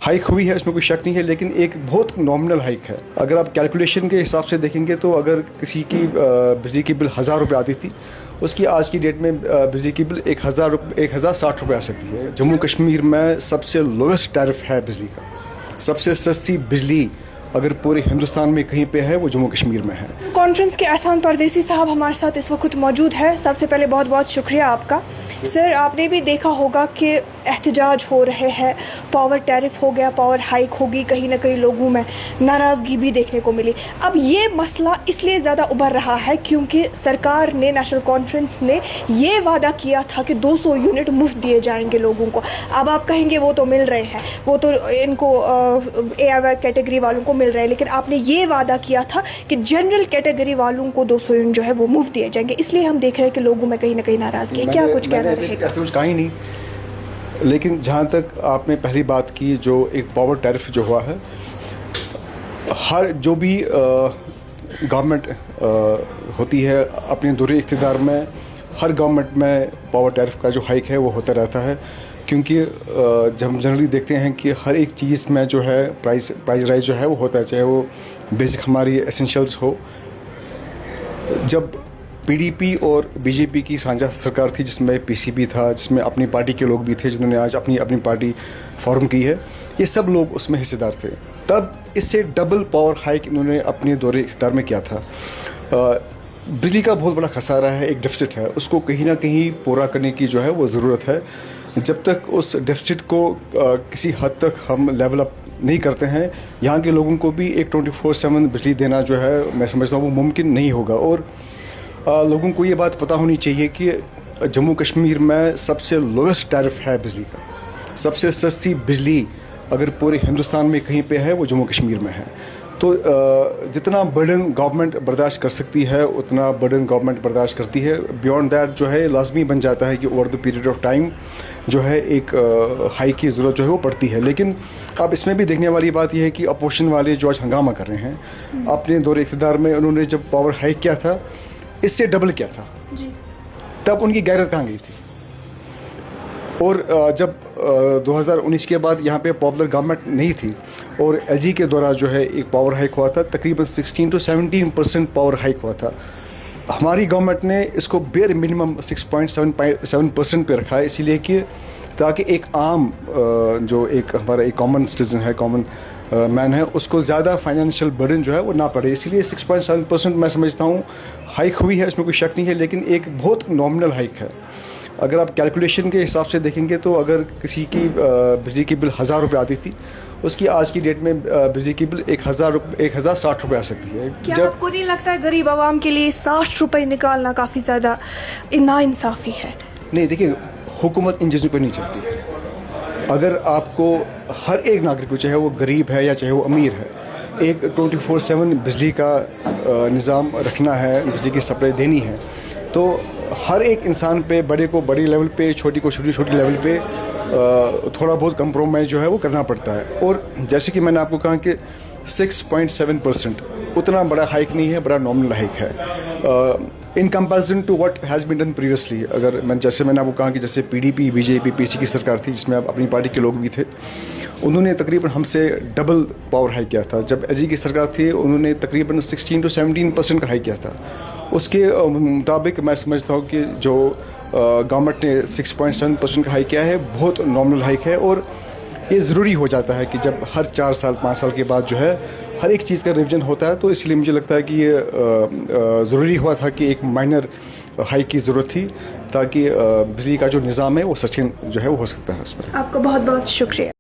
Hike हुई है, इसमें कोई शक नहीं है, लेकिन एक बहुत नॉमिनल हाइक है। अगर आप कैलकुलेशन के हिसाब से देखेंगे तो अगर किसी की बिजली की बिल 1000 रुपये आती थी, उसकी आज की डेट में बिजली की बिल 1060 रुपये आ सकती है। जम्मू कश्मीर में सबसे लोएस्ट टैरिफ है बिजली का। सबसे सस्ती बिजली अगर पूरे हिंदुस्तान में कहीं पे है वो जम्मू कश्मीर में है। कॉन्फ्रेंस के एहसान परदेसी साहब हमारे साथ इस वक्त मौजूद है। सबसे पहले बहुत बहुत शुक्रिया आपका। सर, आपने भी देखा होगा कि एहतजाज हो रहे हैं, पावर टैरिफ हो गया, पावर हाइक होगी, कहीं ना कहीं लोगों में नाराज़गी भी देखने को मिली। अब ये मसला इसलिए ज़्यादा उभर रहा है क्योंकि सरकार ने, नेशनल कॉन्फ्रेंस ने ये वादा किया था कि 200 यूनिट मुफ्त दिए जाएंगे लोगों को। अब आप कहेंगे वो तो मिल रहे हैं, वो तो इनको AY कैटेगरी वालों को मिल रहे हैं, लेकिन आपने ये वादा किया था कि जनरल कैटेगरी वालों को 200 यूनिट जो है वो मुफ्त दिए जाएंगे। इसलिए हम देख रहे हैं कि लोगों में कहीं ना कहीं नाराज़गी है। क्या कुछ कहना रहेगा? ऐसा कुछ कहा ही नहीं, लेकिन जहाँ तक आपने पहली बात की, जो एक पावर टैरिफ जो हुआ है, हर जो भी गवर्नमेंट होती है अपने दूर इख्तियार में, हर गवर्नमेंट में पावर टैरिफ का जो हाइक है वो होता रहता है। क्योंकि जब हम जनरली देखते हैं कि हर एक चीज़ में जो है प्राइस राइज जो है वो होता है, चाहे वो बेसिक हमारी एसेंशियल्स हो। जब PDP और BJP की साझा सरकार थी, जिसमें PCP था, जिसमें अपनी पार्टी के लोग भी थे जिन्होंने आज अपनी पार्टी फॉर्म की है, ये सब लोग उसमें हिस्सेदार थे। तब इससे डबल पावर हाइक इन्होंने अपने दौरे इख्तियार में किया था। बिजली का बहुत बड़ा खसारा है, एक डेफिसिट है, उसको कहीं ना कहीं पूरा करने की जो है वो ज़रूरत है। जब तक उस डेफिसिट को किसी हद तक हम लेवल अप नहीं करते हैं, यहाँ के लोगों को भी एक 24/7 बिजली देना जो है, मैं समझता हूँ वो मुमकिन नहीं होगा। और लोगों को ये बात पता होनी चाहिए कि जम्मू कश्मीर में सबसे लोएस्ट टैरिफ है बिजली का। सबसे सस्ती बिजली अगर पूरे हिंदुस्तान में कहीं पे है वो जम्मू कश्मीर में है। तो जितना बर्डन गवर्नमेंट बर्दाश्त कर सकती है उतना बर्डन गवर्नमेंट बर्दाश्त करती है। बियॉन्ड दैट जो है लाजमी बन जाता है कि over the period of time जो है एक हाई की ज़रूरत जो है वो पड़ती है। लेकिन अब इसमें भी देखने वाली बात यह है कि अपोजिशन वाले जो आज हंगामा कर रहे हैं, अपने दौरे इख्तियार में उन्होंने जब पावर हाइक किया था, इससे डबल किया था जी। तब उनकी गैरत कहाँ गई थी? और जब 2019 के बाद यहाँ पे पॉपुलर गवर्नमेंट नहीं थी और LG के द्वारा जो है एक पावर हाइक हुआ था, तकरीबन 16 to 17% पावर हाइक हुआ था। हमारी गवर्नमेंट ने इसको बेयर मिनिमम 6.7% पे रखा है, इसीलिए कि ताकि एक आम जो एक हमारा एक कॉमन सिटीजन है, कॉमन मैन है, उसको ज़्यादा फाइनेंशियल बर्डन जो है वो ना पड़े। इसीलिए 6.7% मैं समझता हूँ हाइक हुई है, इसमें कोई शक नहीं है, लेकिन एक बहुत नॉमिनल हाइक है। अगर आप कैलकुलेशन के हिसाब से देखेंगे तो अगर किसी की बिजली की बिल 1000 रुपये आती थी, उसकी आज की डेट में बिजली की बिल 1060 रुपये आ सकती है। क्या आपको नहीं लगता है गरीब आवाम के लिए 60 रुपये निकालना काफ़ी ज़्यादा नाइंसाफ़ी है? नहीं, देखिए, हुकूमत इन चीज़ों पर नहीं चलती है। अगर आपको हर एक नागरिक को, चाहे वो गरीब है या चाहे वो अमीर है, एक 24/7 बिजली का निज़ाम रखना है, बिजली की सप्लाई देनी है, तो हर एक इंसान पे, बड़े को बड़ी लेवल पे, छोटी को छोटी लेवल पे थोड़ा बहुत कंप्रोमाइज़ जो है वो करना पड़ता है। और जैसे कि मैंने आपको कहा कि 6.7% उतना बड़ा हाइक नहीं है, बड़ा नॉमिनल हाइक है in comparison to what has been done previously. अगर मैंने आपको कहा कि जैसे PDP BJP PC की सरकार थी, जिसमें अपनी पार्टी के लोग भी थे, उन्होंने तकरीबन हमसे डबल पावर हाइक किया था। जब LG की सरकार थी, उन्होंने तकरीबन 16 to 17% का हाइक किया था। उसके मुताबिक मैं समझता हूँ कि जो गवर्नमेंट ने 6.7% का हाइक किया है, बहुत नॉमिनल हाइक है। और ये ज़रूरी हो जाता है कि जब हर 4 साल 5 साल के बाद जो है हर एक चीज़ का रिवीजन होता है, तो इसलिए मुझे लगता है कि ये ज़रूरी हुआ था कि एक माइनर हाइक की ज़रूरत थी, ताकि बिजली का जो निज़ाम है वो सस्टेन जो है वो हो सकता है उसमें। आपका बहुत बहुत शुक्रिया।